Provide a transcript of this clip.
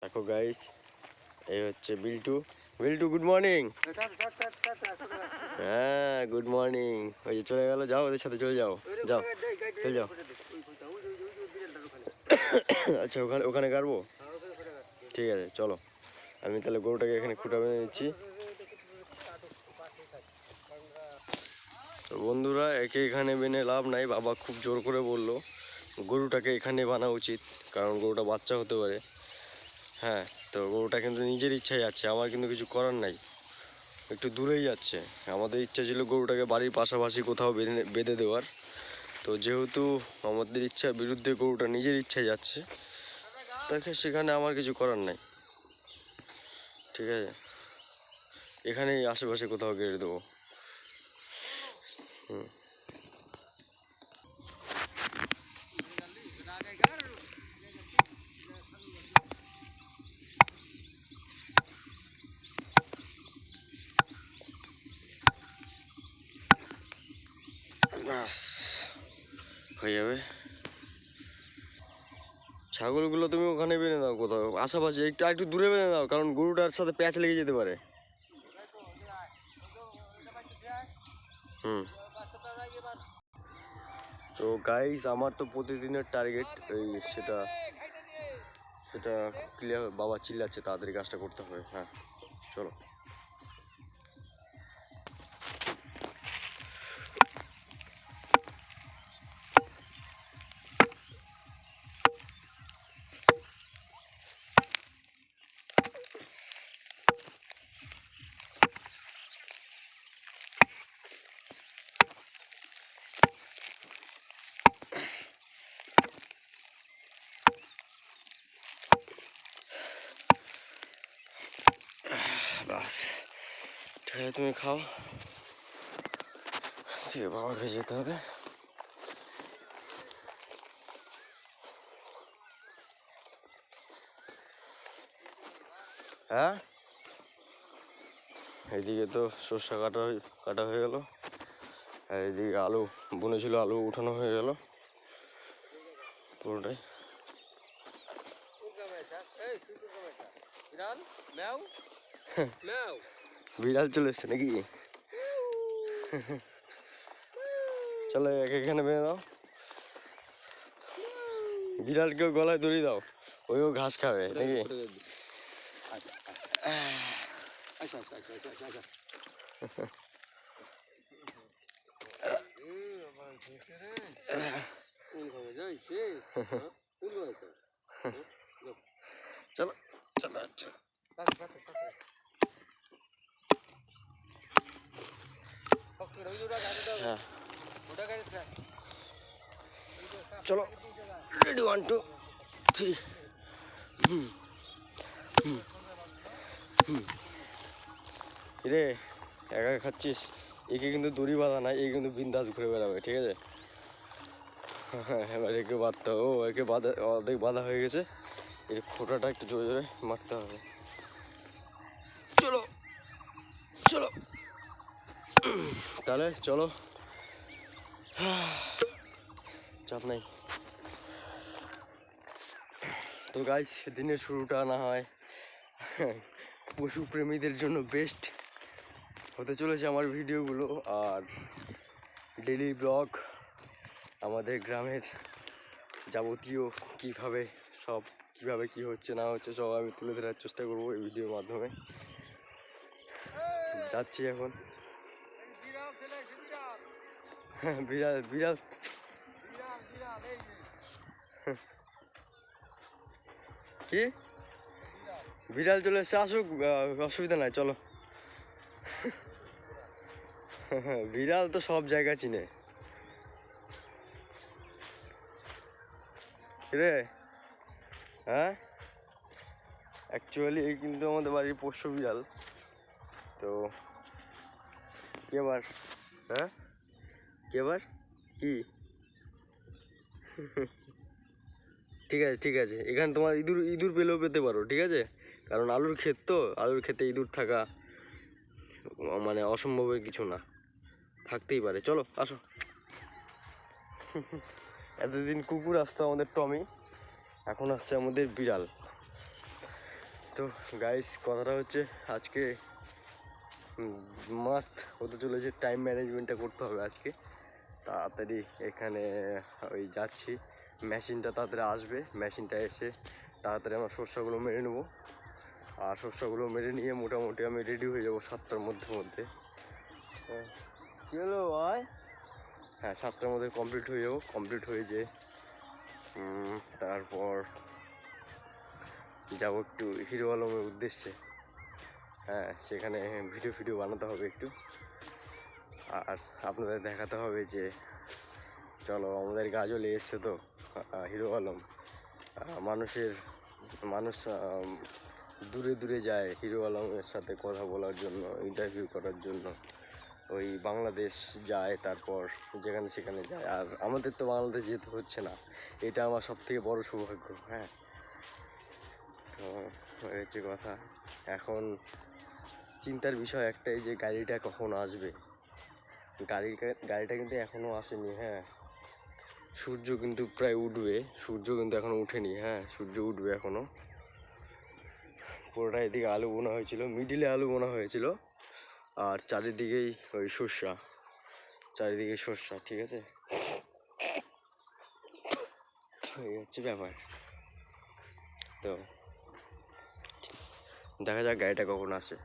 দেখো গাইস, এই হচ্ছে বিল্টু। Biltu, good morning. হ্যাঁ, গুড মর্নিং। ওই যে চলে গেল, যাও ওদের সাথে চলে যাও, যাও চলে যাও। আচ্ছা, ওখানে ওখানে গাড়বো, ঠিক আছে চলো। আমি তাহলে গরুটাকে এখানে খুঁটা বেঁধে নিচ্ছি। তো বন্ধুরা, একে এখানে বেঁধে লাভ নাই, বাবা খুব জোর করে বললো গরুটাকে এখানে বানা উচিত, কারণ গরুটা বাচ্চা হতে পারে। হ্যাঁ, তো গরুটা কিন্তু নিজের ইচ্ছায় যাচ্ছে, আমার কিন্তু কিছু করার নাই। একটু দূরেই যাচ্ছে, আমাদের ইচ্ছা ছিল গরুটাকে বাড়ির পাশাপাশি কোথাও বেঁধে দেওয়ার। তো যেহেতু আমাদের ইচ্ছার বিরুদ্ধে গরুটা নিজের ইচ্ছায় যাচ্ছে, তাকে সেখানে আমার কিছু করার নাই। ঠিক আছে, এখানেই আশেপাশে কোথাও গেড়ে দেবো। ব্যাস হয়ে যাবে। ছাগলগুলো তুমি ওখানে বেঁধে দাও, কোথাও আশেপাশে একটু একটু দূরে বেঁধে দাও, কারণ গরুটার সাথে প্যাঁচ লেগে যেতে পারে। হুম। তো গাইস, আমার তো প্রতিদিনের টার্গেট এই সেটা সেটা ক্লিয়ার। বাবা চিল্লাচ্ছে, তাড়াতাড়ি কাজটা করতে হবে। হ্যাঁ চলো। বাস, ঠিক আছে, তুমি খাও, ঠিক আছে, বাবাকে যেতে হবে। হ্যাঁ, এইদিকে তো সর্ষে কাটা হয়ে গেল, আর এইদিকে আলু বুনেছিল, আলু উঠানো হয়ে গেল পুরোটাই। বিড়াল চলে এসছে নাকি? চলো এখানে বেঁধে দাও, বিড়ালকেও গলায় দড়ি দাও, ওইও ঘাস খাবে নাকি? চলো চলো চলো, চলো রেডি, 1 2 3। রে, একা খাচ্ছিস? একে কিন্তু দড়ি বাঁধা নাই, এ কিন্তু বিন্দাস ঘুরে বেড়াবে, ঠিক আছে? এবার একে বাঁধতে হবে। ও, একে অর্ধেক বাঁধা হয়ে গেছে, এর খোঁটাটা একটু জোরে জোরে মারতে হবে। চলো চলো, তাহলে চলো, চাপ নাই। তো গাইস, দিনের শুরুটা না হয় পশুপ্রেমীদের জন্য বেস্ট হতে চলেছে আমার ভিডিওগুলো, আর ডেইলি ব্লগ আমাদের গ্রামের যাবতীয় কীভাবে কী হচ্ছে না হচ্ছে সব আমি তুলে ধরার চেষ্টা করবো এই ভিডিওর মাধ্যমে। যাচ্ছি এখন। হ্যাঁ, বিড়াল বিড়াল কি? বিড়াল চলে এসে, আসুক, অসুবিধা নাই, চলো। বিড়াল তো সব জায়গা চিনে রে। হ্যাঁ, অ্যাকচুয়ালি এই কিন্তু আমাদের বাড়ির পোষ্য বিড়াল। তো কি আবার? হ্যাঁ, কি আবার কি? ঠিক আছে ঠিক আছে, এখানে তোমার ইঁদুর ইঁদুর পেলেও পেতে পারো, ঠিক আছে? কারণ আলুর ক্ষেত, তো আলুর ক্ষেতে ইঁদুর থাকা মানে অসম্ভবের কিছু না, থাকতেই পারে। চলো আসো। এতদিন কুকুর আসতো আমাদের টমি, এখন আসছে আমাদের বিড়াল। তো গাইস কথাটা হচ্ছে আজকে মাস্ট হতে চলেছে, টাইম ম্যানেজমেন্টটা করতে হবে আজকে তাড়াতাড়ি। এখানে ওই যাচ্ছি, মেশিনটা তাড়াতাড়ি আসবে, মেশিনটা এসে তাড়াতাড়ি আমার শস্যগুলো মেরে নেবো। আর শস্যগুলো মেরে নিয়ে মোটামুটি আমি রেডি হয়ে যাবো 7টার মধ্যে। কী হলো ভাই? হ্যাঁ 7টার মধ্যে কমপ্লিট হয়ে যাবো, কমপ্লিট হয়ে যেয়ে তারপর যাবো একটু হিরো আলমের উদ্দেশ্যে। হ্যাঁ সেখানে ভিডিও বানাতে হবে একটু, আর আপনাদের দেখাতে হবে যে চলো আমাদের গাজলে এসছে তো হিরো আলম। মানুষ দূরে দূরে যায় হিরো আলমের সাথে কথা বলার জন্য, ইন্টারভিউ করার জন্য। ওই বাংলাদেশ যায়, তারপর যেখানে সেখানে যায়, আর আমাদের তো বাংলাদেশ যেতে হচ্ছে না, এটা আমার সব থেকে বড় সৌভাগ্য। হ্যাঁ তো এই হচ্ছে কথা। এখন চিন্তার বিষয় একটাই যে গাড়িটা কখন আসবে। গাড়িটা কিন্তু এখনও আসেনি। হ্যাঁ সূর্য কিন্তু প্রায় উঠবে, সূর্য কিন্তু এখনও উঠেনি। হ্যাঁ সূর্য উঠবে এখনও। পুরোটা এদিকে আলু বোনা হয়েছিল, মিডিলে আলু বোনা হয়েছিল, আর চারিদিকেই ওই সর্ষা, চারিদিকে সর্ষা। ঠিক আছে, এই হচ্ছে ব্যাপার। তো দেখা যাক গাড়িটা কখন আসে।